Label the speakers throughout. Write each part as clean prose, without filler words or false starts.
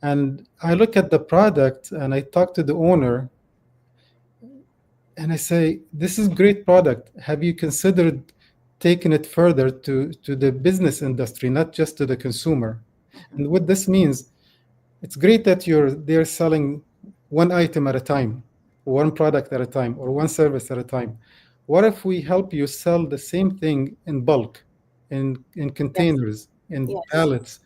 Speaker 1: And I look at the product and I talk to the owner and I say, this is great product. Have you considered taking it further to the business industry, not just to the consumer?
Speaker 2: Mhm.
Speaker 1: And what this means, it's great that they're selling one item at a time, one product at a time, or one service at a time. What if we help you sell the same thing in bulk, in
Speaker 2: Yes,
Speaker 1: containers, in
Speaker 2: yes,
Speaker 1: pallets?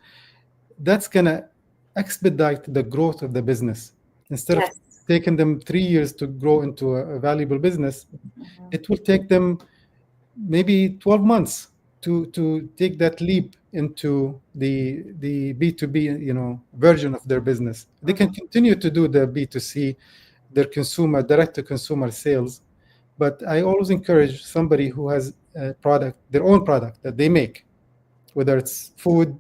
Speaker 1: That's gonna expedite the growth of the business. Instead of
Speaker 2: yes.
Speaker 1: taking them 3 years to grow into a valuable business,
Speaker 2: Mhm.
Speaker 1: it will take them maybe 12 months to take that leap into the B2B, version of their business. They can
Speaker 2: Mhm.
Speaker 1: continue to do the B2C, their consumer, direct to consumer sales. But I always encourage somebody who has a product, their own product that they make, whether it's food,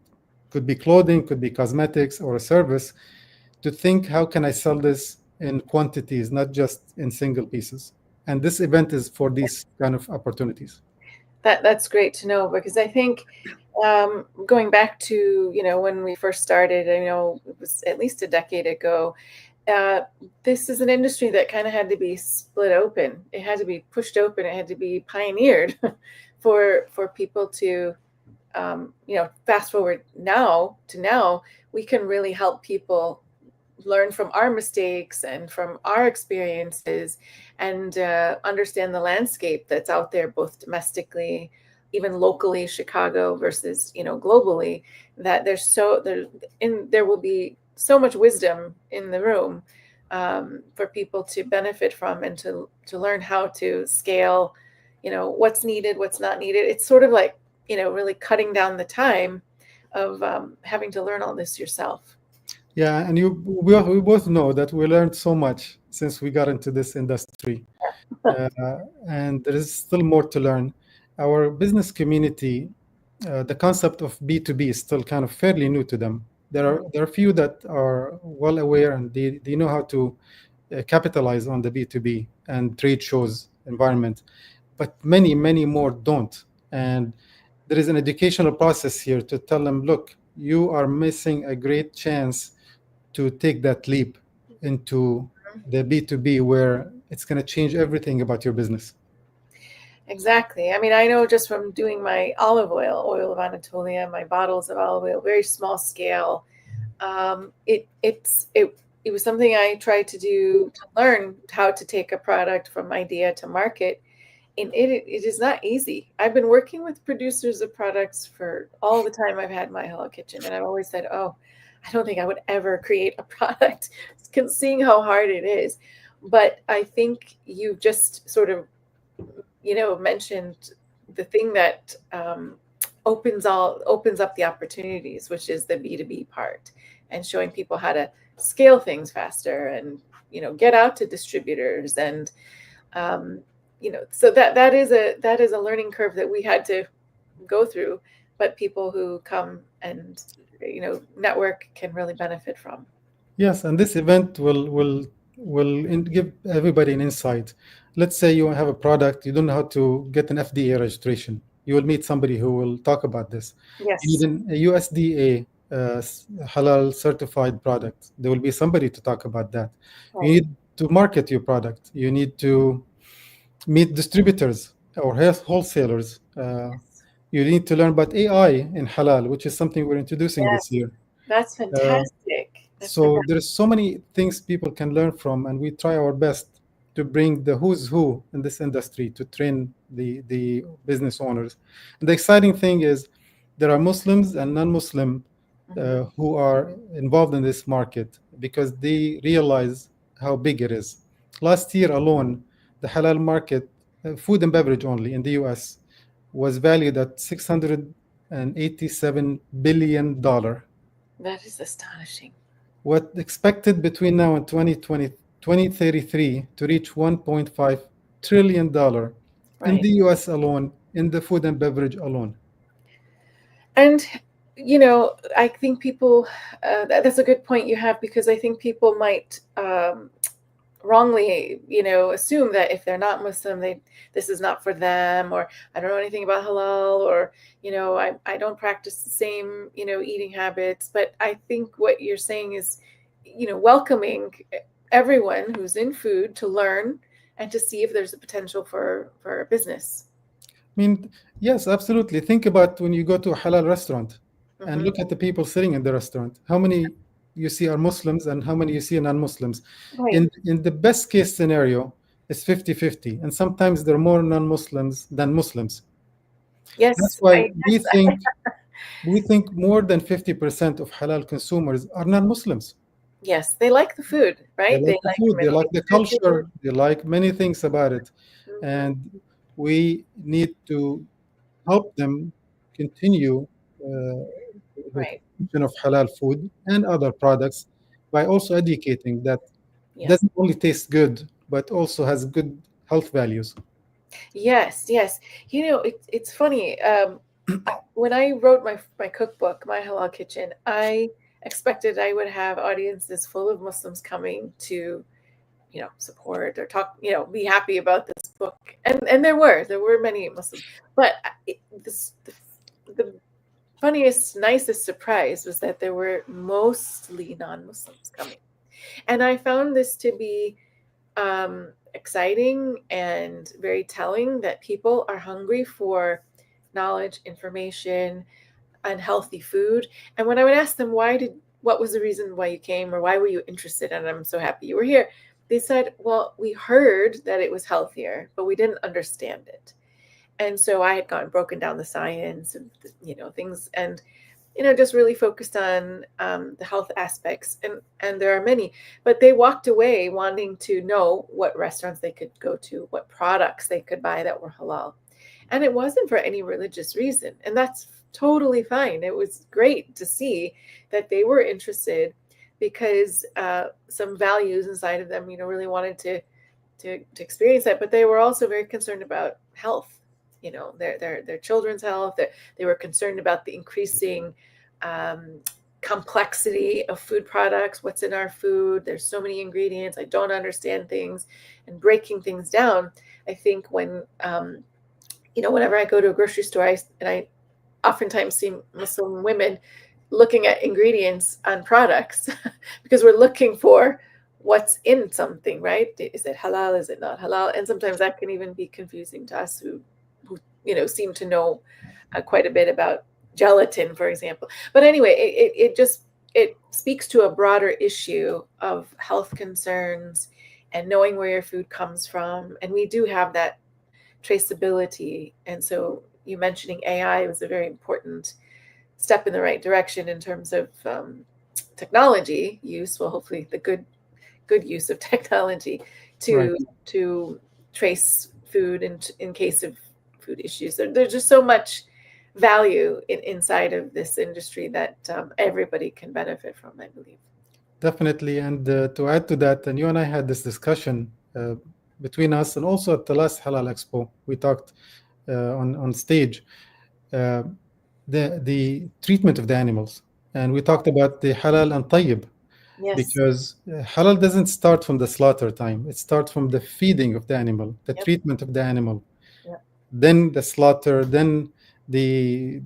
Speaker 1: could be clothing, could be cosmetics, or a service, to think, how can I sell this in quantities, not just in single pieces? And this event is for these kind of opportunities.
Speaker 2: That's great to know because I think going back to when we first started, it was at least a decade ago. Uh, this is an industry that kind of had to be split open. It had to be pushed open. It had to be pioneered for people to fast forward now to now. We can really help people learn from our mistakes and from our experiences and understand the landscape that's out there both domestically, even locally, Chicago versus globally. That there will be so much wisdom in the room for people to benefit from and to learn how to scale, what's needed, what's not needed. It's sort of like really cutting down the time of having to learn all this yourself.
Speaker 1: Yeah, and we both know that we learned so much since we got into this industry, and there is still more to learn. Our business community, the concept of B2B is still kind of fairly new to them. There are few that are well aware and they know how to capitalize on the B2B and trade shows environment, but many more don't. And there is an educational process here to tell them, look, you are missing a great chance to take that leap into the B2B, where it's going to change everything about your business.
Speaker 2: Exactly. I mean, I know just from doing my olive oil, oil of Anatolia, my bottles of olive oil, very small scale. It was something I tried to do to learn how to take a product from idea to market, and it is not easy. I've been working with producers of products for all the time I've had my Hello Kitchen, and I've always said, "Oh, I don't think I would ever create a product," seeing how hard it is. But I think you just sort of mentioned the thing that opens up the opportunities, which is the B2B part, and showing people how to scale things faster and get out to distributors and so that is a learning curve that we had to go through, but people who come and network can really benefit from.
Speaker 1: Yes, and this event will give everybody an insight. Let's say you have a product, you don't know how to get an FDA registration. You will meet somebody who will talk about this. You need
Speaker 2: Yes.
Speaker 1: a USDA halal certified product. There will be somebody to talk about that. You
Speaker 2: Right.
Speaker 1: need to market your product. You need to meet distributors or wholesalers.
Speaker 2: Yes.
Speaker 1: You need to learn about AI in halal, which is something we're introducing this
Speaker 2: Yes.
Speaker 1: year.
Speaker 2: That's
Speaker 1: Uh,
Speaker 2: fantastic. That's
Speaker 1: so
Speaker 2: fantastic.
Speaker 1: there's so many things people can learn from, and we try our best to bring the who's who in this industry to train the business owners. And the exciting thing is there are Muslims and non-Muslim
Speaker 2: Mhm.
Speaker 1: who are involved in this market because they realize how big it is. Last year alone, the halal market, food and beverage only in the US, was valued at $687 billion.
Speaker 2: That is astonishing.
Speaker 1: What expected between now and 2033 to reach $1.5 trillion in
Speaker 2: Right.
Speaker 1: the US alone, in the food and beverage alone.
Speaker 2: And I think people that's a good point you have, because I think people might wrongly, assume that if they're not Muslim, this is not for them, or I don't know anything about halal, or I don't practice the same eating habits. But I think what you're saying is welcoming everyone who's in food to learn and to see if there's a potential for a business.
Speaker 1: I mean, yes, absolutely. Think about when you go to a halal restaurant and
Speaker 2: Hmm.
Speaker 1: look at the people sitting in the restaurant. How many you see are Muslims and how many you see are non-Muslims?
Speaker 2: Right.
Speaker 1: In the best case scenario, it's 50-50, and sometimes there are more non-Muslims than Muslims. That's
Speaker 2: Yes,
Speaker 1: why
Speaker 2: I guess.
Speaker 1: we think more than 50% of halal consumers are non-Muslims.
Speaker 2: Yes, they like the food,
Speaker 1: They
Speaker 2: right? They
Speaker 1: like the
Speaker 2: like
Speaker 1: food, they
Speaker 2: many
Speaker 1: like the
Speaker 2: nutrition.
Speaker 1: culture, they like many things about it.
Speaker 2: Hmm.
Speaker 1: And we need to help them continue the
Speaker 2: Right.
Speaker 1: consumption of halal food and other products by also educating that
Speaker 2: Yes.
Speaker 1: doesn't only taste good, but also has good health values.
Speaker 2: Yes, yes. It's funny. When I wrote my cookbook, My Halal Kitchen, I expected I would have audiences full of Muslims coming to, support or talk, be happy about this book. And there were many Muslims, but the funniest, nicest surprise was that there were mostly non-Muslims coming, and I found this to be exciting and very telling that people are hungry for knowledge, information, unhealthy food. And when I would ask them what was the reason why you came, or why were you interested, and I'm so happy you were here, they said, well, we heard that it was healthier, but we didn't understand it. And so I had gone broken down the science and things, and just really focused on the health aspects, and there are many, but they walked away wanting to know what restaurants they could go to, what products they could buy that were halal, and it wasn't for any religious reason, and that's totally fine. It was great to see that they were interested because some values inside of them, really wanted to experience that, but they were also very concerned about health, their children's health. They were concerned about the increasing um, complexity of food products. What's in our food? There's so many ingredients. I don't understand things, and breaking things down. I think whenever I go to a grocery store, I oftentimes see Muslim women looking at ingredients on products because we're looking for what's in something, right? Is it halal? Is it not halal? And sometimes that can even be confusing to us who seem to know quite a bit about gelatin, for example. But anyway, it speaks to a broader issue of health concerns and knowing where your food comes from. And we do have that traceability. And so you mentioning AI was a very important step in the right direction in terms of technology use. Well, hopefully the good use of technology
Speaker 1: Right.
Speaker 2: to trace food in case of food issues. There's just so much value inside of this industry that everybody can benefit from, I believe.
Speaker 1: Definitely. And to add to that, and you and I had this discussion between us, and also at the last Halal Expo, we talked on stage uh, the treatment of the animals, and we talked about the halal and tayyib,
Speaker 2: Yes.
Speaker 1: because halal doesn't start from the slaughter time; it starts from the feeding of the animal, the
Speaker 2: Yep.
Speaker 1: treatment of the animal,
Speaker 2: Yep.
Speaker 1: then the slaughter, then the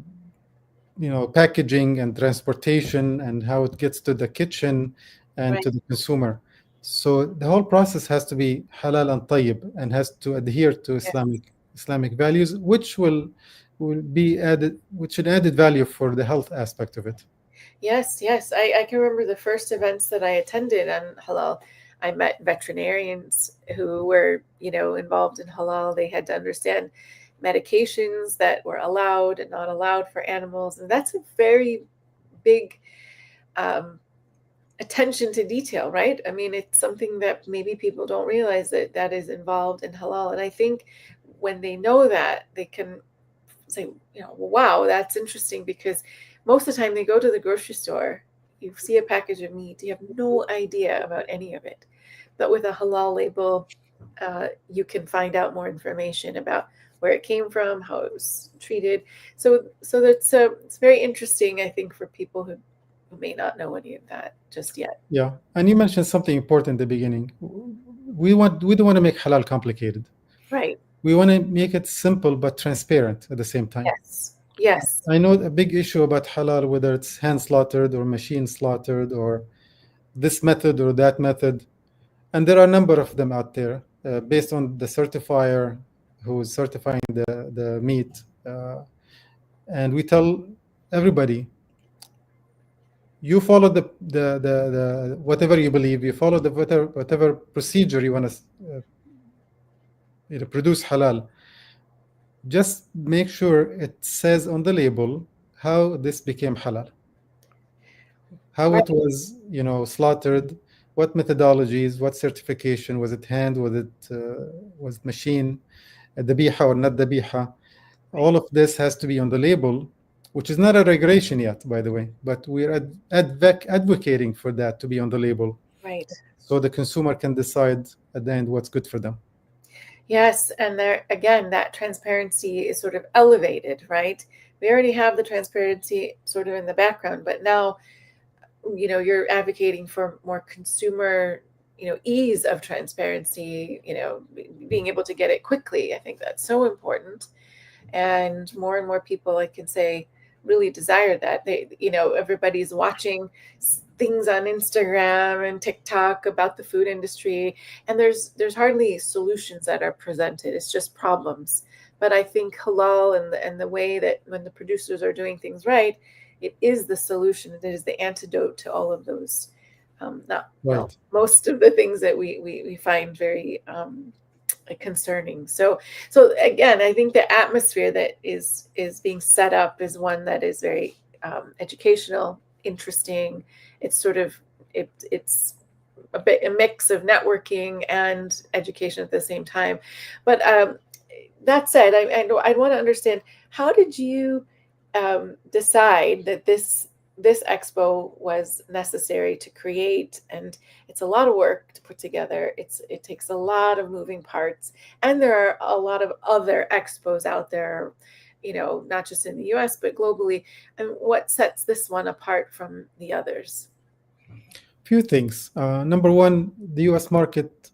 Speaker 1: packaging and transportation and how it gets to the kitchen and
Speaker 2: Right.
Speaker 1: to the consumer. So the whole process has to be halal and tayyib and has to adhere to
Speaker 2: Yes.
Speaker 1: Islamic values, which will be added, which an added value for the health aspect of it.
Speaker 2: Yes, yes. I can remember the first events that I attended on halal. I met veterinarians who were, involved in halal. They had to understand medications that were allowed and not allowed for animals. And that's a very big um, attention to detail, right? I mean, it's something that maybe people don't realize that is involved in halal. And I think when they know that, they can say, wow, that's interesting, because most of the time they go to the grocery store, you see a package of meat, you have no idea about any of it. But with a halal label, you can find out more information about where it came from, how it was treated. So it's very interesting, I think, for people who may not know any of that just yet.
Speaker 1: Yeah, and you mentioned something important at the beginning. we don't want to make halal complicated.
Speaker 2: Right.
Speaker 1: We want to make it simple but transparent at the same time.
Speaker 2: Yes. Yes.
Speaker 1: I know a big issue about halal, whether it's hand slaughtered or machine slaughtered or this method or that method. And there are a number of them out there based on the certifier who is certifying the meat. And we tell everybody, you follow the whatever you believe, you follow the whatever procedure you want to produce halal. Just make sure it says on the label how this became halal, how
Speaker 2: Right.
Speaker 1: it was, slaughtered, what methodologies, what certification, was it hand, was it machine, dabiha or not dabiha.
Speaker 2: Right.
Speaker 1: All of this has to be on the label, which is not a regulation yet, by the way, but we're advocating for that to be on the label
Speaker 2: Right.
Speaker 1: so the consumer can decide at the end what's good for them.
Speaker 2: Yes, and there again, that transparency is sort of elevated, right? We already have the transparency sort of in the background, but now, you're advocating for more consumer, ease of transparency, being able to get it quickly. I think that's so important. And more people, I can say, really desire that. Everybody's watching things on Instagram and TikTok about the food industry, and there's hardly solutions that are presented. It's just problems. But I think halal and the way that when the producers are doing things right, it is the solution. It is the antidote to all of those, not well,
Speaker 1: Right.
Speaker 2: most of the things that we find very concerning. So again, I think the atmosphere that is being set up is one that is very educational, interesting. It's sort of it's a mix of networking and education at the same time. But that said, I want to understand, how did you decide that this expo was necessary to create? And it's a lot of work to put together. It takes a lot of moving parts, and there are a lot of other expos out there, not just in the US but globally. And what sets this one apart from the others?
Speaker 1: Few things. Number one, the US market.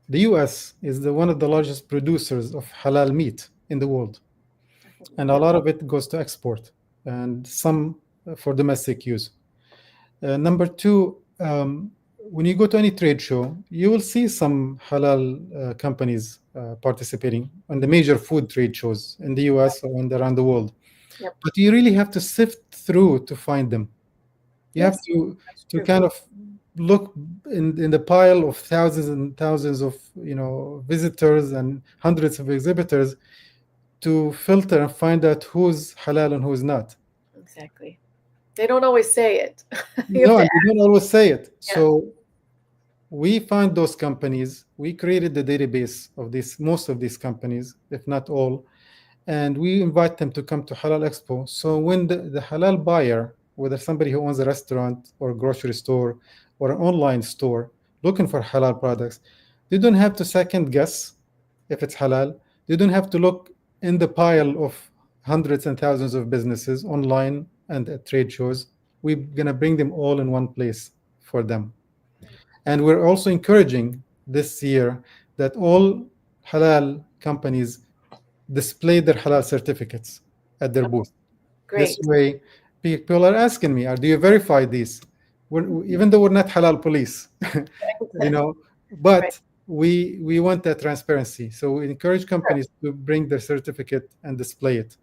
Speaker 1: The US is one of the largest producers of halal meat in the world, and a
Speaker 2: Yep.
Speaker 1: lot of it goes to export and some for domestic use. Number two, when you go to any trade show, you will see some halal companies participating on the major food trade shows in the US and around the world.
Speaker 2: Yep.
Speaker 1: But you really have to sift through to find them. You have
Speaker 2: Yes, that's
Speaker 1: to
Speaker 2: true.
Speaker 1: kind of look in the pile of thousands and thousands of visitors and hundreds of exhibitors to filter and find out who's halal and who's not.
Speaker 2: Exactly. They don't always say it. You have
Speaker 1: No,
Speaker 2: to
Speaker 1: and they don't always say it.
Speaker 2: Yeah.
Speaker 1: So we found those companies. We created the database of most of these companies, if not all, and we invite them to come to Halal Expo. So when the halal buyer, whether somebody who owns a restaurant or a grocery store or an online store looking for halal products, they don't have to second guess if it's halal. They don't have to look in the pile of hundreds and thousands of businesses online and at trade shows. We're going to bring them all in one place for them. And we're also encouraging this year that all halal companies display their halal certificates at their booth. This
Speaker 2: Great.
Speaker 1: way, people are asking me, do you verify these? Even though we're not halal police, you know,
Speaker 2: Right.
Speaker 1: but we want that transparency. So we encourage companies to bring their certificate and display it.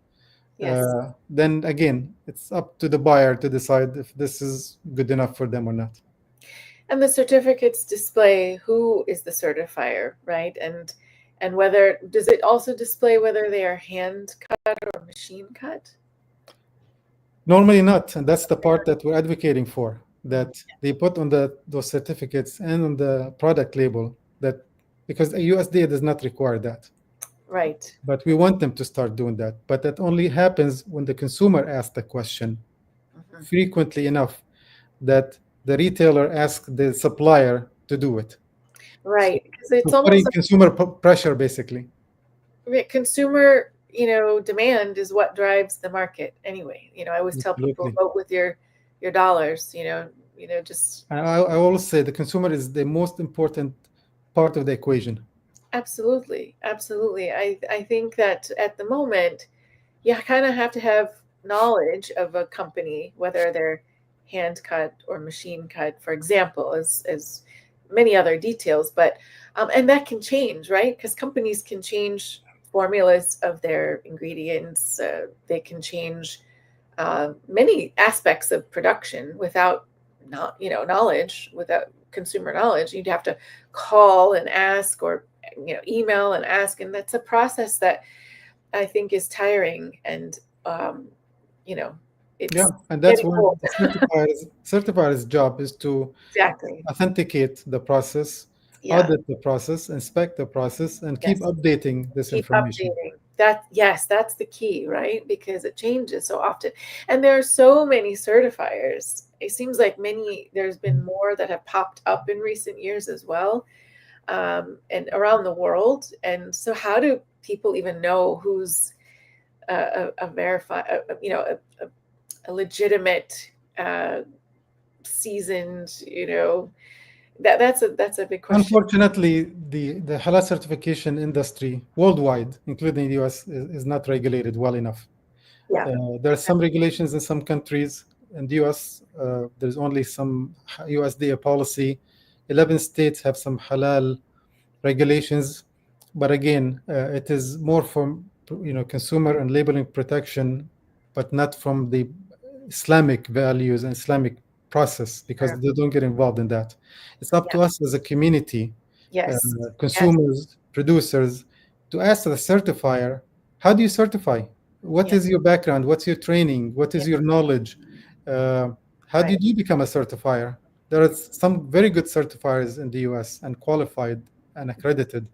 Speaker 2: Yes.
Speaker 1: Then again, it's up to the buyer to decide if this is good enough for them or not.
Speaker 2: And the certificates display who is the certifier, right? And whether, does it also display whether they are hand cut or machine cut?
Speaker 1: Normally not, and that's the part that we're advocating for,
Speaker 2: Mm.
Speaker 1: that they put on those certificates and on the product label that, because the USDA does not require that.
Speaker 2: Right.
Speaker 1: But we want them to start doing that. But that only happens when the consumer asks the question
Speaker 2: Mhm.
Speaker 1: frequently enough that the retailer asks the supplier to do it.
Speaker 2: Right. Because it's
Speaker 1: So putting
Speaker 2: almost
Speaker 1: consumer pressure, basically.
Speaker 2: like consumer, demand is what drives the market anyway. I always tell people,
Speaker 1: Absolutely.
Speaker 2: vote with your dollars, just
Speaker 1: I always say the consumer is the most important part of the equation.
Speaker 2: Absolutely, absolutely. I think that at the moment, you kind of have to have knowledge of a company, whether they're hand cut or machine cut, for example, as many other details. But and that can change, right? Because companies can change formulas of their ingredients. They can change many aspects of production without not knowledge, without consumer knowledge. You'd have to call and ask, or email and ask, and that's a process that I think is tiring, and you know
Speaker 1: Yeah,
Speaker 2: it's
Speaker 1: and that's
Speaker 2: getting
Speaker 1: where
Speaker 2: old.
Speaker 1: the certifier's job is to
Speaker 2: Exactly.
Speaker 1: authenticate the process,
Speaker 2: Yeah.
Speaker 1: audit the process, inspect the process, and keep
Speaker 2: Yes.
Speaker 1: updating this
Speaker 2: Keep
Speaker 1: information.
Speaker 2: updating. That, yes, that's the key, right? Because it changes so often. And there are so many certifiers. It seems like there's been more that have popped up in recent years as well, and around the world. And so, how do people even know who's a verified, a legitimate, uh, seasoned, that's a big question.
Speaker 1: Unfortunately, the halal certification industry worldwide, including the US, is not regulated well enough.
Speaker 2: Yeah.
Speaker 1: There are some regulations in some countries. In the US, there's only some USDA policy. 11 states have some halal regulations, but again, it is more from consumer and labeling protection, but not from the Islamic values and Islamic process, because
Speaker 2: Sure.
Speaker 1: they don't get involved in that. It's up
Speaker 2: Yeah.
Speaker 1: to us as a community, uh,
Speaker 2: Yes. Yes.
Speaker 1: consumers, producers, to ask the certifier, how do you certify? What
Speaker 2: Yeah.
Speaker 1: is your background? What's your training? What
Speaker 2: Yeah.
Speaker 1: is your knowledge? Uh, how
Speaker 2: Right.
Speaker 1: did you become a certifier? There are some very good certifiers in the US and qualified and accredited,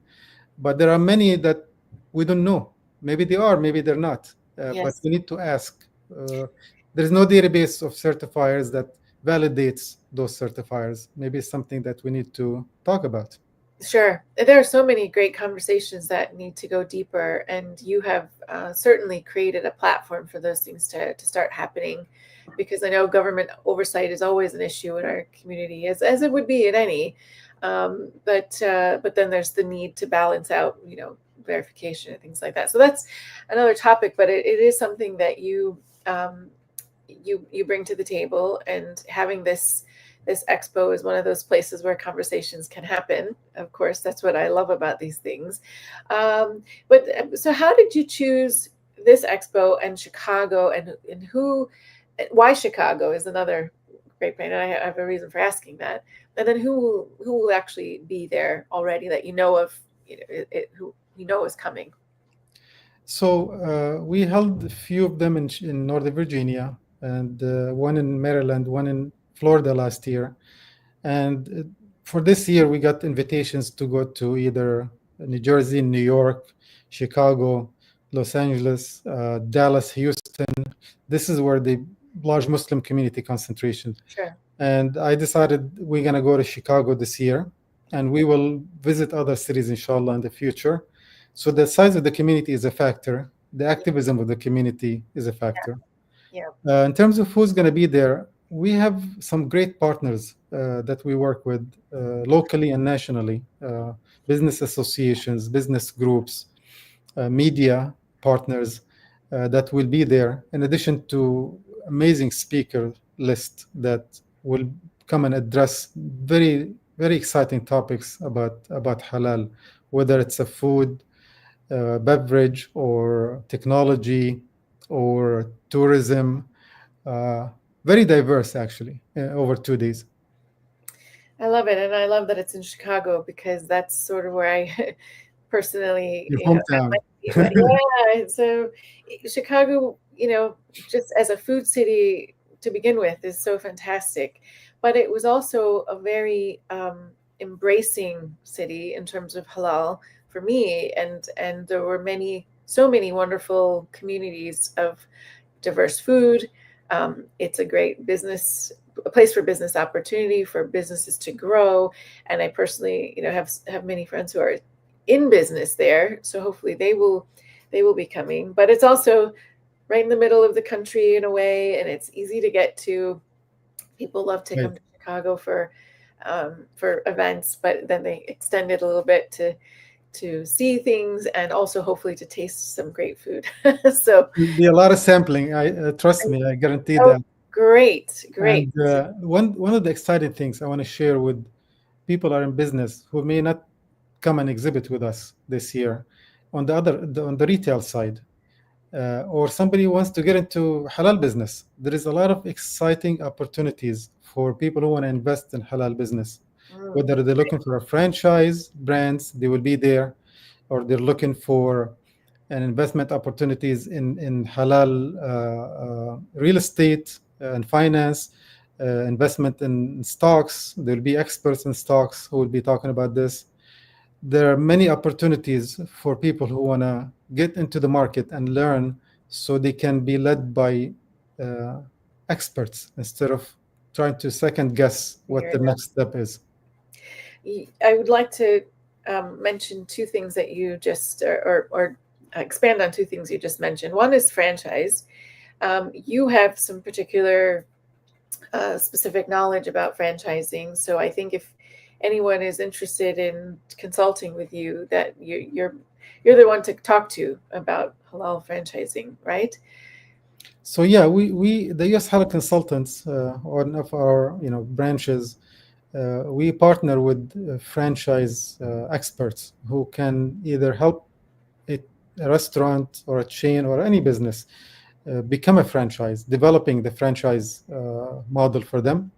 Speaker 1: but there are many that we don't know. Maybe they are, maybe they're not, but
Speaker 2: Yes.
Speaker 1: we need to ask. Uh, there's no database of certifiers that validates those certifiers. Maybe it's something that we need to talk about.
Speaker 2: Sure. There are so many great conversations that need to go deeper, and you have certainly created a platform for those things to start happening, because I know government oversight is always an issue in our community, as it would be in any. But then there's the need to balance out, verification and things like that. So that's another topic, but it is something that you bring to the table, and having this expo is one of those places where conversations can happen. Of course, that's what I love about these things. But so, how did you choose this expo and Chicago, and why Chicago is another great point, and I have a reason for asking that. And then who will actually be there already that you know of, who you know is coming?
Speaker 1: So we held a few of them in Northern Virginia, and one in Maryland, one in Florida last year. And for this year, we got invitations to go to either New Jersey, New York, Chicago, Los Angeles, Dallas, Houston. This is where the large Muslim community concentration.
Speaker 2: Sure.
Speaker 1: And I decided we're going to go to Chicago this year, and we will visit other cities, inshallah, in the future. So the size of the community is a factor. The
Speaker 2: Yeah.
Speaker 1: activism of the community is a factor.
Speaker 2: Yeah.
Speaker 1: In terms of who's going to be there, we have some great partners that we work with locally and nationally, business associations, business groups, media partners that will be there, in addition to amazing speaker list that will come and address very, very exciting topics about halal, whether it's a food, beverage, or technology, or tourism. uh, Very diverse, actually, over 2 days.
Speaker 2: I love it, and I love that it's in Chicago, because that's sort of where I personally,
Speaker 1: Your
Speaker 2: that
Speaker 1: hometown.
Speaker 2: might be, but yeah. So Chicago, just as a food city to begin with, is so fantastic. But it was also a very embracing city in terms of halal for me, and there were so many wonderful communities of diverse food. It's a great a place for business opportunity, for businesses to grow. And I personally, have many friends who are in business there. So hopefully they will be coming. But it's also right in the middle of the country in a way, and it's easy to get to. People love to
Speaker 1: Right.
Speaker 2: come to Chicago for for events, but then they extend it a little bit to see things and also hopefully to taste some great food. So,
Speaker 1: There'll be a lot of sampling. I trust me, I guarantee
Speaker 2: oh,
Speaker 1: that.
Speaker 2: great, great.
Speaker 1: And one of the exciting things I want to share with people are in business who may not come and exhibit with us this year, on the retail side, or somebody who wants to get into halal business. There is a lot of exciting opportunities for people who want to invest in halal business.
Speaker 2: Mm,
Speaker 1: Whether they're looking for a franchise brands, they will be there, or they're looking for an investment opportunities in halal real estate and finance, investment in stocks. There'll be experts in stocks who will be talking about this. There are many opportunities for people who want to get into the market and learn so they can be led by uh, experts instead of trying to second guess what
Speaker 2: figure
Speaker 1: the
Speaker 2: it
Speaker 1: next step is.
Speaker 2: I would like to mention two things that you just, or expand on two things you just mentioned. One is franchise. You have some particular specific knowledge about franchising, so I think if anyone is interested in consulting with you, that you're the one to talk to about halal franchising, right?
Speaker 1: So yeah, we the US Halal Consultants, one of our branches, we partner with franchise experts who can either help a, a restaurant or a chain or any business become a franchise, developing the franchise model for them.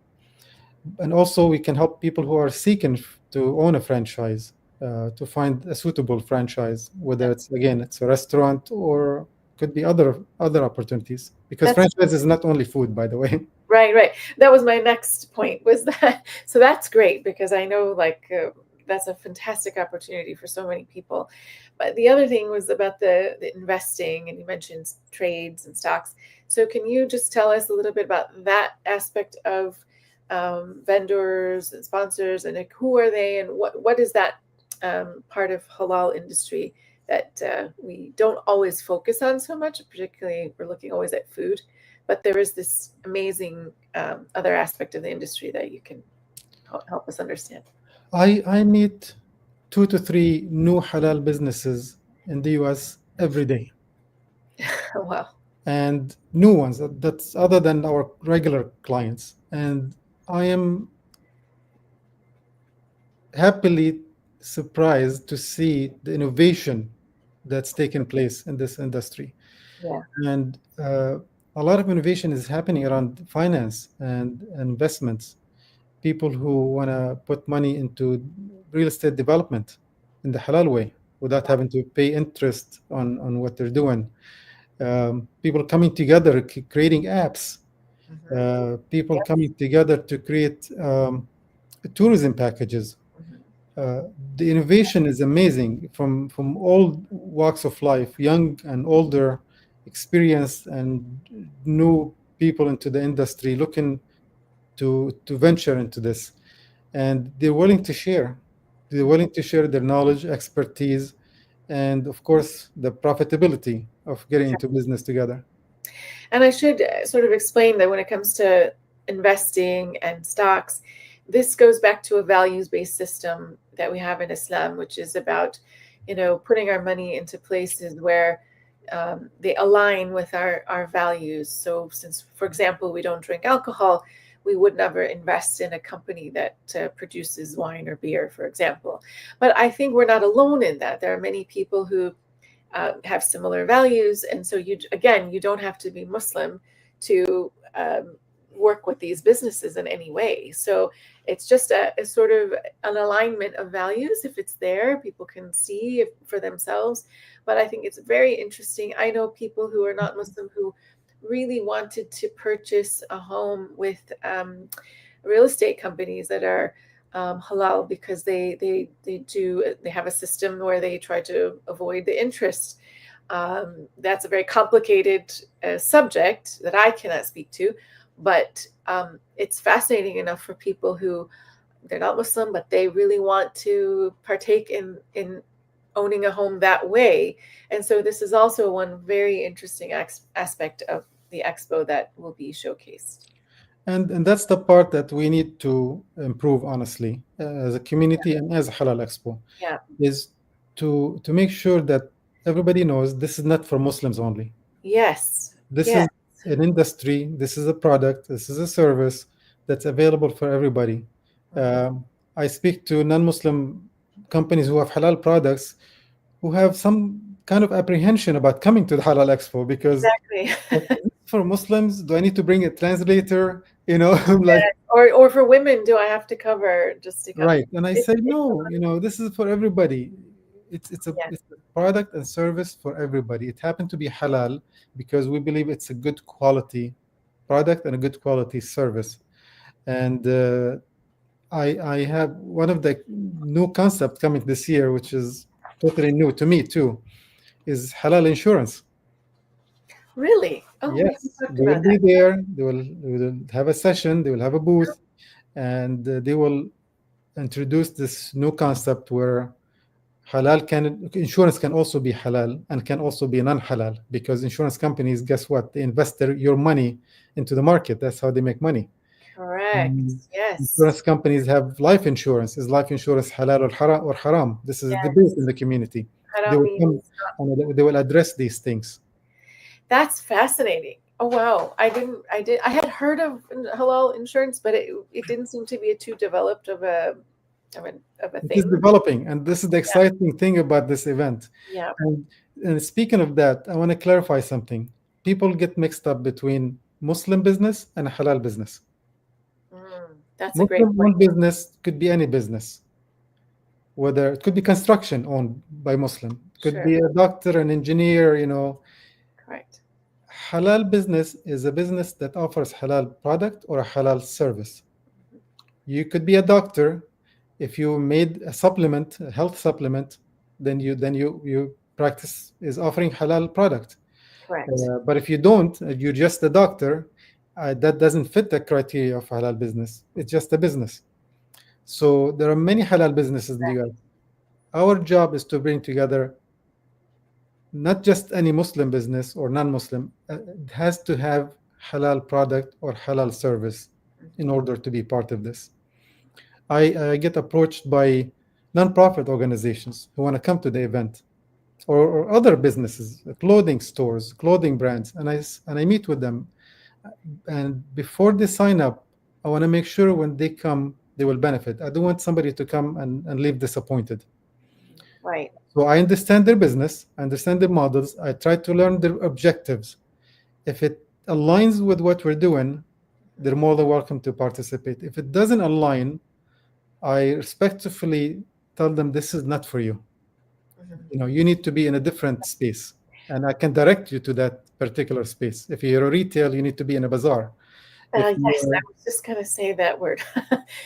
Speaker 1: And also, we can help people who are seeking to own a franchise to find a suitable franchise, whether it's again it's a restaurant or could be other opportunities. Because
Speaker 2: That's
Speaker 1: franchise is not only food, by the way.
Speaker 2: right, right. That was my next point, was that. So that's great because I know, like, that's a fantastic opportunity for so many people. But the other thing was about the investing, and you mentioned trades and stocks. So can you just tell us a little bit about that aspect of vendors and sponsors, and like, who are they, and what is that part of halal industry that we don't always focus on so much, particularly we're looking always at food, but there is this amazing other aspect of the industry that you can help us understand.
Speaker 1: I meet 2 to 3 new halal businesses in the US every day,
Speaker 2: Wow.
Speaker 1: and new ones that's other than our regular clients. And I am happily surprised to see the innovation that's taken place in this industry.
Speaker 2: Yeah.
Speaker 1: And a lot of innovation is happening around finance and investments. People who want to put money into real estate development in the halal way without having to pay interest on what they're doing. People coming together, creating apps.
Speaker 2: Hmm.
Speaker 1: People
Speaker 2: Yes.
Speaker 1: coming together to create tourism packages.
Speaker 2: Hmm.
Speaker 1: uh, the innovation is amazing from all walks of life, young and older, experienced and new people into the industry looking to venture into this, and they're willing to share. They're willing to share their knowledge, expertise, and of course the profitability of getting into business together.
Speaker 2: And I should sort of explain that when it comes to investing and stocks, this goes back to a values based system that we have in Islam, which is about, putting our money into places where they align with our values. So, since, for example, we don't drink alcohol, we would never invest in a company that produces wine or beer, for example. But I think we're not alone in that. There are many people who have similar values, and so you don't have to be Muslim to work with these businesses in any way. So it's just a sort of an alignment of values. If it's there, people can see it for themselves. But I think it's very interesting. I know people who are not Muslim who really wanted to purchase a home with real estate companies that are halal, because they have a system where they try to avoid the interest. That's a very complicated subject that I cannot speak to, but it's fascinating enough for people who, they're not Muslim, but they really want to partake in owning a home that way. And so this is also one very interesting aspect of the expo that will be showcased.
Speaker 1: And that's the part that we need to improve, honestly, as a community and as Halal Expo,
Speaker 2: Yeah.
Speaker 1: is to make sure that everybody knows this is not for Muslims only.
Speaker 2: Yes.
Speaker 1: This
Speaker 2: Yes.
Speaker 1: is an industry, this is a product, this is a service that's available for everybody.
Speaker 2: Mhm.
Speaker 1: I speak to non-Muslim companies who have halal products who have some kind of apprehension about coming to the Halal Expo because
Speaker 2: Exactly.
Speaker 1: for Muslims, do I need to bring a translator? Like,
Speaker 2: Yes. Or for women, do I have to cover just to come?
Speaker 1: right. And I say,
Speaker 2: It's a
Speaker 1: no,
Speaker 2: lot.
Speaker 1: this is for everybody.
Speaker 2: Yes.
Speaker 1: It's a product and service for everybody. It happened to be halal because we believe it's a good quality product and a good quality service. And I have one of the new concept coming this year, which is totally new to me too, is halal insurance.
Speaker 2: Really? Oh, we haven't
Speaker 1: Yes,
Speaker 2: talked
Speaker 1: they will
Speaker 2: about
Speaker 1: be
Speaker 2: that.
Speaker 1: there. They will have a session. They will have a booth, and they will introduce this new concept where halal can insurance can also be halal and can also be non-halal because insurance companies, guess what? They invest your money into the market. That's how they make money.
Speaker 2: Correct.
Speaker 1: Mm,
Speaker 2: Yes.
Speaker 1: Insurance companies have life insurance. Is life insurance halal or haram? This is a debate in
Speaker 2: Yes.
Speaker 1: the community. They
Speaker 2: Haram
Speaker 1: will
Speaker 2: means
Speaker 1: come and they will address these things.
Speaker 2: that's fascinating. Oh wow. I had heard of halal insurance, but it didn't seem to be a too developed of a
Speaker 1: It is
Speaker 2: thing.
Speaker 1: developing, and this is the
Speaker 2: Yeah.
Speaker 1: exciting thing about this event.
Speaker 2: Yeah.
Speaker 1: And, and speaking of that, I want to clarify something. People get mixed up between Muslim business and halal business.
Speaker 2: That's a great point.
Speaker 1: Muslim-owned business could be any business, whether it could be construction owned by Muslim, could
Speaker 2: Sure.
Speaker 1: be a doctor, an engineer.
Speaker 2: Correct.
Speaker 1: Halal business is a business that offers halal product or a halal service. You could be a doctor if you made a supplement, a health supplement, then you practice is offering halal product.
Speaker 2: Correct.
Speaker 1: But if you don't, you're just a doctor. That doesn't fit the criteria of halal business. It's just a business. So there are many halal businesses in the US. Our job is to bring together not just any Muslim business or non-Muslim. It has to have halal product or halal service in order to be part of this. I get approached by nonprofit organizations who want to come to the event, or other businesses, clothing stores, clothing brands, and I meet with them. And before they sign up, I want to make sure when they come, they will benefit. I don't want somebody to come and leave disappointed.
Speaker 2: Right.
Speaker 1: So I understand their business, I understand their models. I try to learn their objectives. If it aligns with what we're doing, they're more than welcome to participate. If it doesn't align, I respectfully tell them this is not for you.
Speaker 2: Mhm.
Speaker 1: You need to be in a different space, and I can direct you to that particular space. If you're a retail, you need to be in a bazaar. If
Speaker 2: Yes,
Speaker 1: you're
Speaker 2: I was just gonna say that word.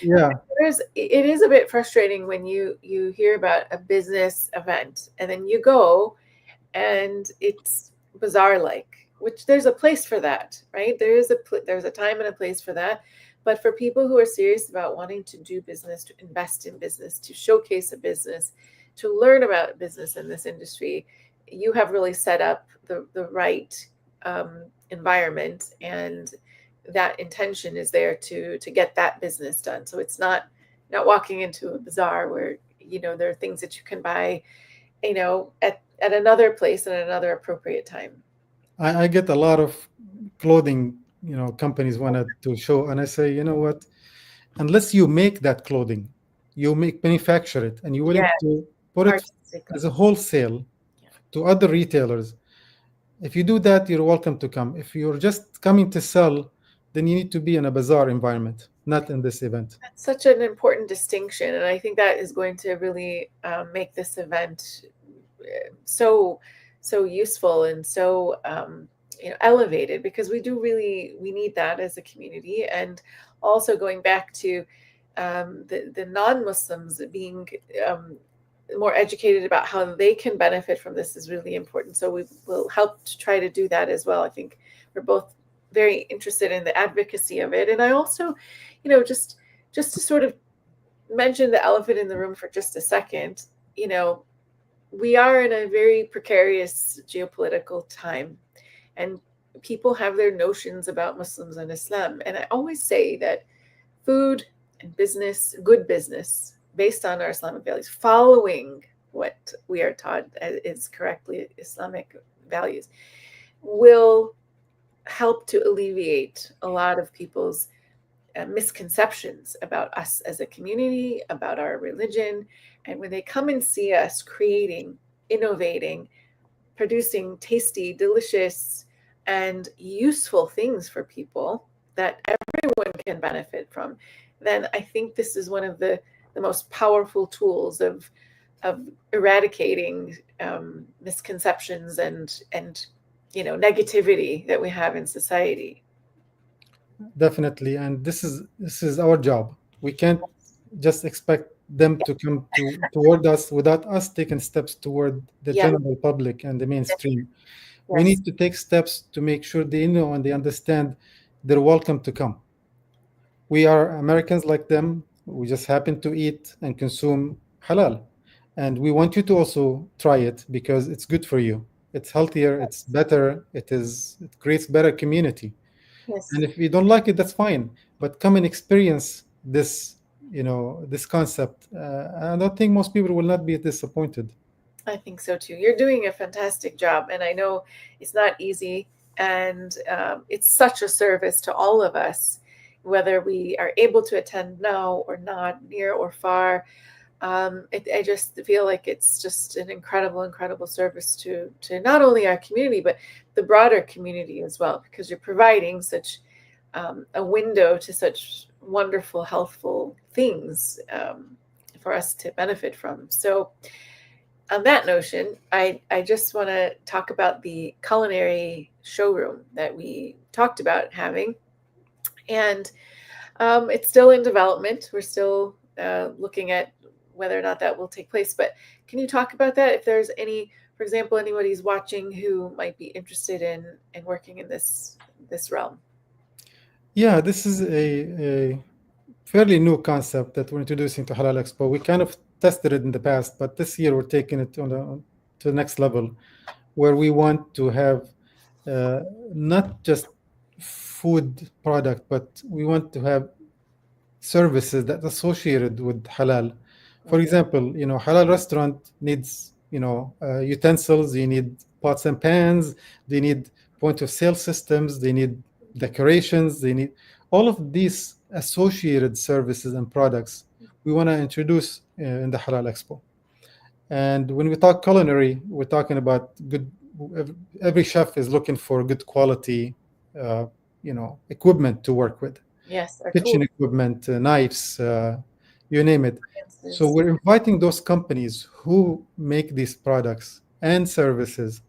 Speaker 1: Yeah,
Speaker 2: It is a bit frustrating when you hear about a business event and then you go and it's bizarre like, which there's a place for that, right? There's a time and a place for that. But for people who are serious about wanting to do business, to invest in business, to showcase a business, to learn about business in this industry, you have really set up the right environment, and that intention is there to get that business done. So it's not walking into a bazaar where there are things that you can buy at another place and at another appropriate time.
Speaker 1: I get a lot of clothing, companies wanted to show, and I say, you know what? Unless you make that clothing, you manufacture it, and you're willing
Speaker 2: Yes,
Speaker 1: to put it as
Speaker 2: artistically.
Speaker 1: a wholesale
Speaker 2: Yeah.
Speaker 1: to other retailers. If you do that, you're welcome to come. If you're just coming to sell, then you need to be in a bazaar environment, not in this event.
Speaker 2: That's such an important distinction, and I think that is going to really make this event so useful and so elevated, because we need that as a community. And also going back to the non-Muslims being um, more educated about how they can benefit from this is really important. So we will help to try to do that as well. I think we're both very interested in the advocacy of it. And I also, just to sort of mention the elephant in the room for just a second, you know, we are in a very precarious geopolitical time, and people have their notions about Muslims and Islam. And I always say that food and business, good business, based on our Islamic values, following what we are taught is correctly Islamic values, will help to alleviate a lot of people's misconceptions about us as a community, about our religion. And when they come and see us creating, innovating, producing tasty, delicious, and useful things for people that everyone can benefit from, then I think this is one of the most powerful tools of eradicating misconceptions and negativity that we have in society.
Speaker 1: Definitely, and this is our job. We can't just expect them to come toward us without us taking steps toward the
Speaker 2: Yeah.
Speaker 1: general public and the mainstream. We
Speaker 2: Yes.
Speaker 1: need to take steps to make sure they know and they understand they're welcome to come. We are Americans like them. We just happen to eat and consume halal. And we want you to also try it because it's good for you. It's healthier, it's better, it creates better community. And
Speaker 2: Yes.
Speaker 1: if you don't like it, that's fine. But come and experience this, this concept. I don't think most people will not be disappointed.
Speaker 2: I think so too. You're doing a fantastic job, and I know it's not easy, and it's such a service to all of us, whether we are able to attend now or not, near or far. I just feel like it's just an incredible, incredible service to not only our community but the broader community as well, because you're providing such a window to such wonderful, healthful things for us to benefit from. So on that notion, I just want to talk about the culinary showroom that we talked about having. And it's still in development. We're still looking at whether or not that will take place. But can you talk about that? If there's any, for example, anybody's watching who might be interested in working in this realm.
Speaker 1: Yeah, this is a fairly new concept that we're introducing to Halal Expo. We kind of tested it in the past, but this year we're taking it to the next level, where we want to have uh, not just food product, but we want to have services that associated with halal. For
Speaker 2: Mhm.
Speaker 1: example, halal restaurant needs, utensils, you need pots and pans, they need point of sale systems, they need decorations, they need all of these associated services and products we want to introduce in the Halal Expo. And when we talk culinary, we're talking about good. Every chef is looking for good quality, uh, equipment to work with,
Speaker 2: Yes, our
Speaker 1: kitchen
Speaker 2: tools,
Speaker 1: equipment, knives, you name it. So
Speaker 2: appliances.
Speaker 1: we're inviting those companies who make these products and services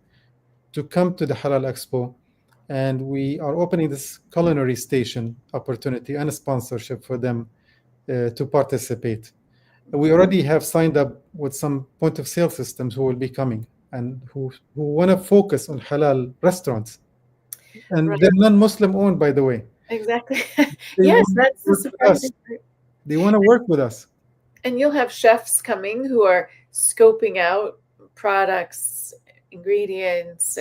Speaker 1: to come to the Halal Expo, and we are opening this culinary station opportunity and a sponsorship for them to participate. We already have signed up with some point of sale systems who will be coming and who want to focus on halal restaurants. And
Speaker 2: Right,
Speaker 1: they're non-Muslim owned, by the way.
Speaker 2: exactly.
Speaker 1: They
Speaker 2: Yes,
Speaker 1: want to
Speaker 2: that's the
Speaker 1: work with us.
Speaker 2: surprising part.
Speaker 1: They want to work with us.
Speaker 2: And you'll have chefs coming who are scoping out products, ingredients,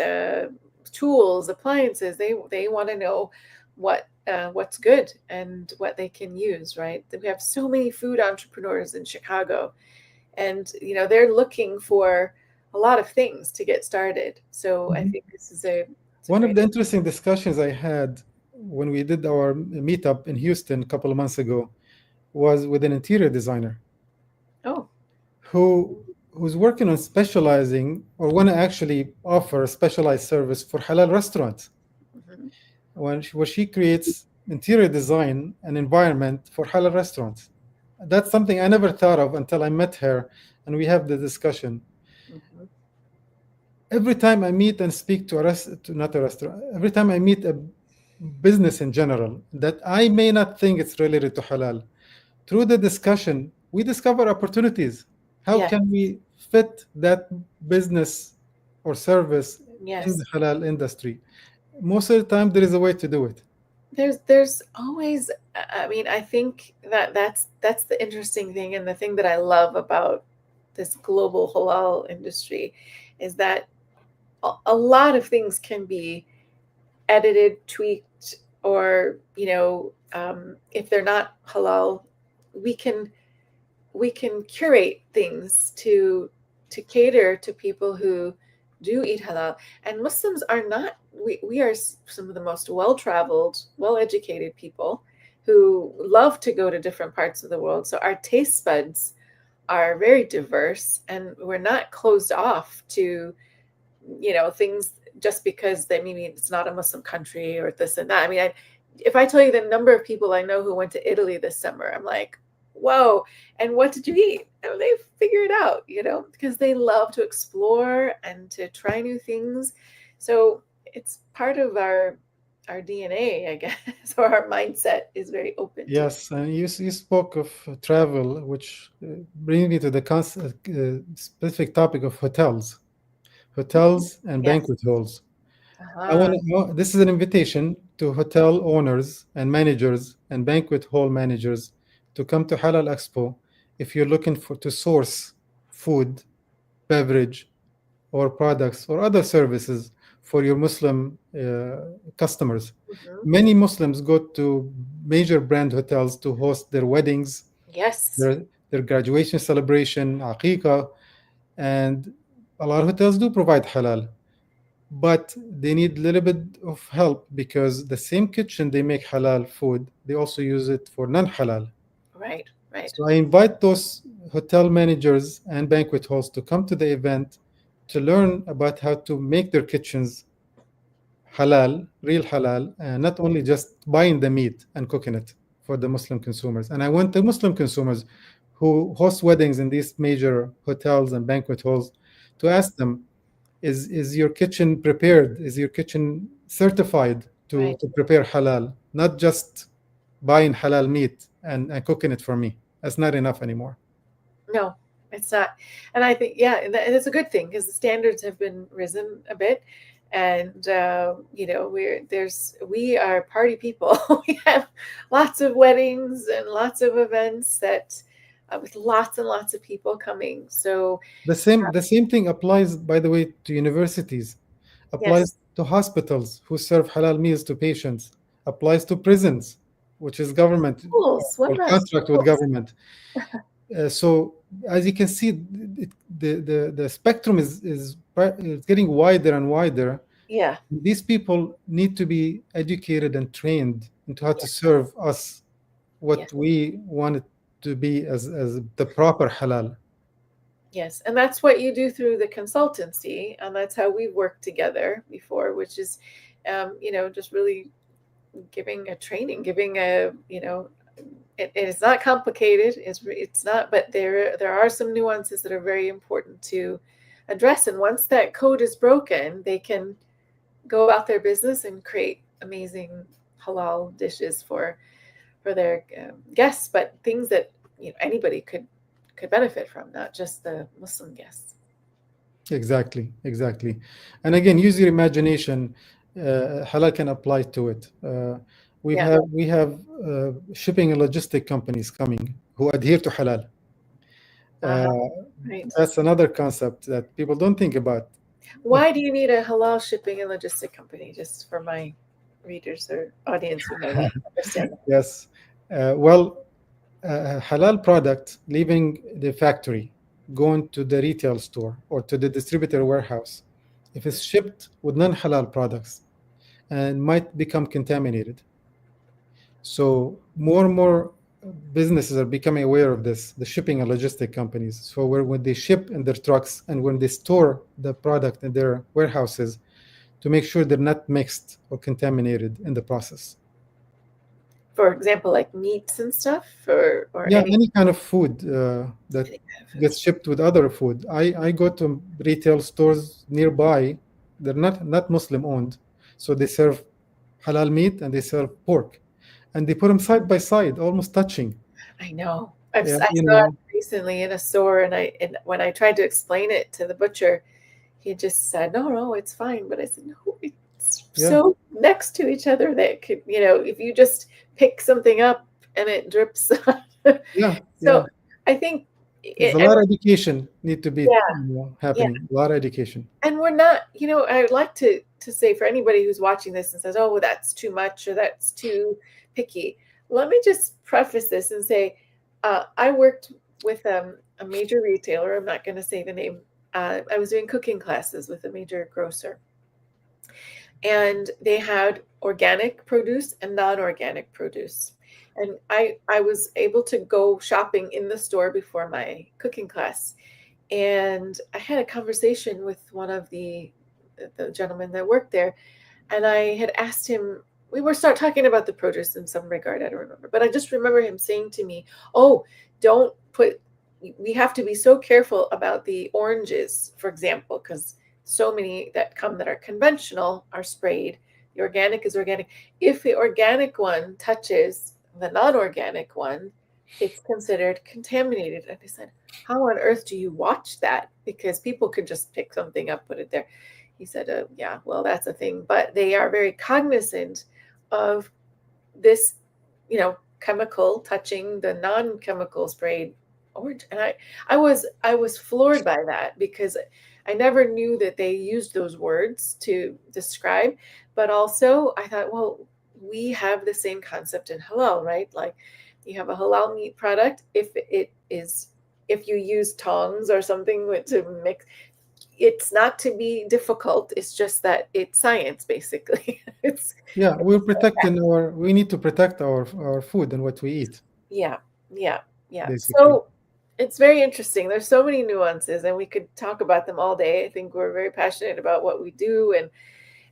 Speaker 2: tools, appliances. They want to know what's good and what they can use. Right? We have so many food entrepreneurs in Chicago, and they're looking for a lot of things to get started. So I
Speaker 1: Mhm.
Speaker 2: think this is a
Speaker 1: One of
Speaker 2: great.
Speaker 1: the interesting discussions I had when we did our meetup in Houston a couple of months ago was with an interior designer
Speaker 2: Oh.
Speaker 1: who's working on specializing or want to actually offer a specialized service for halal restaurants
Speaker 2: Mhm.
Speaker 1: where she creates interior design and environment for halal restaurants. That's something I never thought of until I met her and we have the discussion.
Speaker 2: Mhm.
Speaker 1: Every time I meet and speak not a restaurant, every time I meet a business in general that I may not think it's related to halal, through the discussion, we discover opportunities. How
Speaker 2: Yes.
Speaker 1: can we fit that business or service in the
Speaker 2: Yes.
Speaker 1: halal industry? Most of the time, there is a way to do it.
Speaker 2: There's always, I mean, I think that's the interesting thing, and the thing that I love about this global halal industry is that a lot of things can be edited, tweaked, or if they're not halal, we can curate things to cater to people who do eat halal. And Muslims are not, we are some of the most well-traveled, well-educated people who love to go to different parts of the world. So our taste buds are very diverse, and we're not closed off to things just because they maybe it's not a Muslim country or this and that. I mean, if I tell you the number of people I know who went to Italy this summer, I'm like, whoa. And what did you eat? And they figure it out, because they love to explore and to try new things. So it's part of our DNA, I guess, or our mindset is very open to.
Speaker 1: Yes, and you spoke of travel, which brings me to the specific topic of hotels and
Speaker 2: Yes.
Speaker 1: banquet halls. I want
Speaker 2: Uh-huh.
Speaker 1: to know, this is an invitation to hotel owners and managers and banquet hall managers to come to Halal Expo if you're looking for to source food, beverage, or products or other services for your Muslim customers.
Speaker 2: Mhm.
Speaker 1: Many Muslims go to major brand hotels to host their weddings,
Speaker 2: Yes.
Speaker 1: their graduation celebration, aqiqah, and a lot of hotels do provide halal, but they need a little bit of help because the same kitchen they make halal food, they also use it for non-halal.
Speaker 2: Right. Right.
Speaker 1: So I invite those hotel managers and banquet halls to come to the event to learn about how to make their kitchens halal, real halal, and not only just buying the meat and cooking it for the Muslim consumers. And I want the Muslim consumers who host weddings in these major hotels and banquet halls to ask them, is your kitchen prepared? Is your kitchen certified
Speaker 2: Right.
Speaker 1: to prepare halal? Not just buying halal meat and cooking it for me. That's not enough anymore.
Speaker 2: No, it's not. And I think, yeah, and it's a good thing because the standards have been risen a bit. And we are party people. We have lots of weddings and lots of events that with lots and lots of people coming. So
Speaker 1: The same thing applies, by the way, to universities, applies
Speaker 2: yes,
Speaker 1: to hospitals who serve halal meals to patients, applies to prisons, which is government
Speaker 2: schools. What
Speaker 1: or
Speaker 2: about
Speaker 1: contract with
Speaker 2: schools?
Speaker 1: government. So as you can see, the spectrum is getting wider and wider.
Speaker 2: Yeah,
Speaker 1: These people need to be educated and trained into how to
Speaker 2: yes,
Speaker 1: serve us what
Speaker 2: yes.
Speaker 1: we want it to be as the proper halal.
Speaker 2: Yes, and that's what you do through the consultancy, and that's how we've worked together before, which is, just really giving a training, giving a, it's not complicated. It's not, but there are some nuances that are very important to address. And once that code is broken, they can go about their business and create amazing halal dishes for their guests, but things that anybody could benefit from, not just the Muslim guests.
Speaker 1: Exactly, exactly. And again, use your imagination. Halal can apply to it.
Speaker 2: Yeah.
Speaker 1: We have shipping and logistic companies coming who adhere to halal.
Speaker 2: Uh-huh.
Speaker 1: Uh,
Speaker 2: Right.
Speaker 1: that's another concept that people don't think about.
Speaker 2: Why do you need a halal shipping and logistic company? Just for my readers or audience who may not understand that.
Speaker 1: Yes. Well, halal product leaving the factory, going to the retail store or to the distributor warehouse, if it's shipped with non-halal products and might become contaminated. So more and more businesses are becoming aware of this, the shipping and logistic companies. So when they ship in their trucks and when they store the product in their warehouses, to make sure they're not mixed or contaminated in the process.
Speaker 2: For example, like meats and stuff, or
Speaker 1: Yeah,
Speaker 2: any
Speaker 1: any kind of food that
Speaker 2: kind of food.
Speaker 1: gets shipped with other food. I go to retail stores nearby. They're not Muslim owned, so they serve halal meat and they serve pork, and they put them side by side, almost touching.
Speaker 2: I know.
Speaker 1: Yeah,
Speaker 2: I saw it recently in a store, and when I tried to explain it to the butcher, he just said, "No, no, it's fine." But I said, "No, it's
Speaker 1: yeah,
Speaker 2: so next to each other that could, if you just pick something up and it drips."
Speaker 1: yeah,
Speaker 2: So
Speaker 1: yeah.
Speaker 2: I think
Speaker 1: There's a
Speaker 2: and
Speaker 1: lot of education need to be,
Speaker 2: yeah, yeah.
Speaker 1: happening. A lot of education.
Speaker 2: And we're not, I would like to say for anybody who's watching this and says, "Oh, well, that's too much or that's too picky." Let me just preface this and say, I worked with a major retailer. I'm not going to say the name. I was doing cooking classes with a major grocer, and they had organic produce and non-organic produce. And I was able to go shopping in the store before my cooking class, and I had a conversation with one of the gentlemen that worked there, and I had asked him. We were start talking about the produce in some regard. I don't remember, but I just remember him saying to me, "Oh, don't put. We have to be so careful about the oranges, for example, because so many that come that are conventional are sprayed. The organic is organic. If the organic one touches the non-organic one, it's considered contaminated." And I said, "How on earth do you watch that? Because people could just pick something up, put it there." He said, "Yeah, well, that's a thing, but they are very cognizant of this, chemical touching the non-chemical sprayed orange." And I was floored by that, because I never knew that they used those words to describe. But also, I thought, well, we have the same concept in halal, right? Like, you have a halal meat product. If you use tongs or something to mix, it's not to be difficult. It's just that it's science, basically. it's
Speaker 1: Yeah, we need to protect our food and what we eat,
Speaker 2: Yeah, yeah, yeah.
Speaker 1: basically.
Speaker 2: So it's very interesting. There's so many nuances, and we could talk about them all day. I think we're very passionate about what we do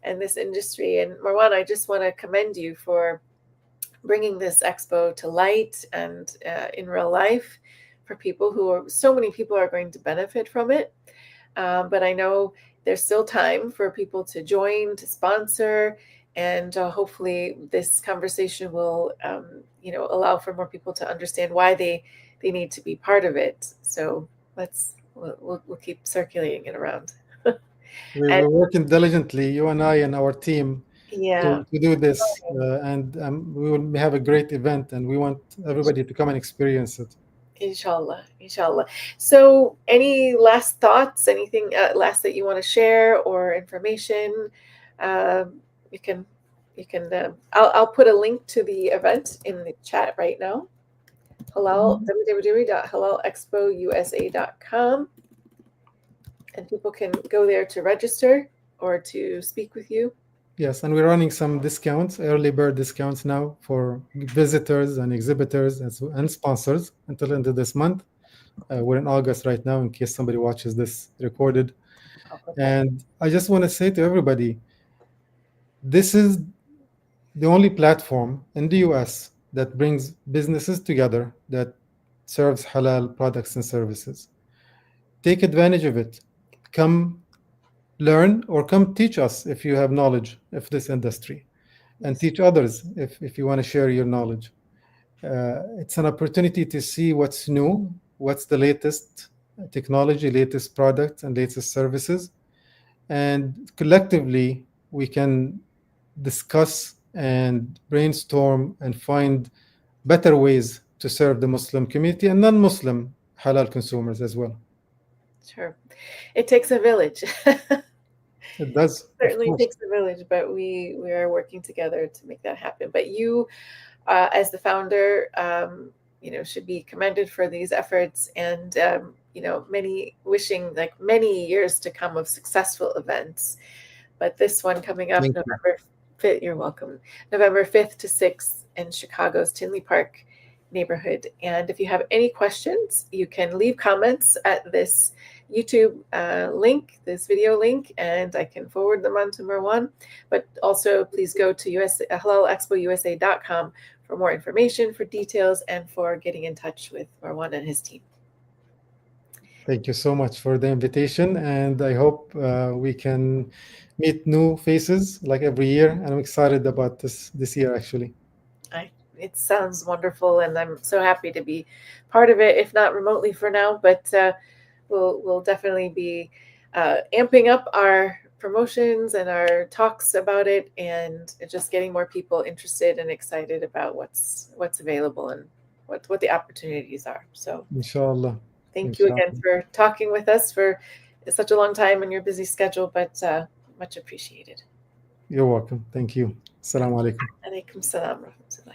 Speaker 2: and this industry. And Marwan, I just want to commend you for bringing this expo to light and in real life, for people who are so many people are going to benefit from it. But I know there's still time for people to join, to sponsor, and hopefully this conversation will, allow for more people to understand why they need to be part of it. So we'll keep circulating it around. And
Speaker 1: We're working diligently, you and I and our team,
Speaker 2: yeah,
Speaker 1: to do this, and we will have a great event, and we want everybody to come and experience it.
Speaker 2: inshallah, inshallah. So, any last thoughts? Anything last that you want to share or information? Um, you can, you can. I'll put a link to the event in the chat right now. Halal www.halalexpousa.com, and people can go there to register or to speak with you.
Speaker 1: Yes, and we're running some discounts, early bird discounts now for visitors and exhibitors and sponsors until end of this month. We're in August right now, in case somebody watches this recorded.
Speaker 2: I'll put that.
Speaker 1: And I just want to say to everybody, this is the only platform in the US that brings businesses together that serves halal products and services. Take advantage of it. Come learn or come teach us if you have knowledge of this industry, and
Speaker 2: Yes,
Speaker 1: teach others if you want to share your knowledge. It's an opportunity to see what's new, what's the latest technology, latest products, and latest services. And collectively, we can discuss and brainstorm and find better ways to serve the Muslim community and non Muslim halal consumers as well.
Speaker 2: sure. It takes a village.
Speaker 1: It does, of
Speaker 2: Certainly
Speaker 1: course.
Speaker 2: takes a village, but we are working together to make that happen. But you, as the founder, should be commended for these efforts, and many wishing like many years to come of successful events. But this one coming up
Speaker 1: Thank you.
Speaker 2: November 5th, you're welcome. November 5th to 6th in Chicago's Tinley Park neighborhood. And if you have any questions, you can leave comments at this YouTube link, this video link, and I can forward them on to Marwan. But also, please go to halalexpousa.com for more information, for details, and for getting in touch with Marwan and his team.
Speaker 1: Thank you so much for the invitation, and I hope we can meet new faces like every year. And I'm excited about this year actually.
Speaker 2: It sounds wonderful, and I'm so happy to be part of it, if not remotely for now. But we'll definitely be amping up our promotions and our talks about it, and just getting more people interested and excited about what's available and what the opportunities are. So
Speaker 1: Inshallah.
Speaker 2: Thank you again
Speaker 1: Inshallah.
Speaker 2: for talking with us for such a long time in your busy schedule, but much appreciated.
Speaker 1: You're welcome. Thank you. Assalamu alaikum.
Speaker 2: Alaikum salam wa rahmatullah.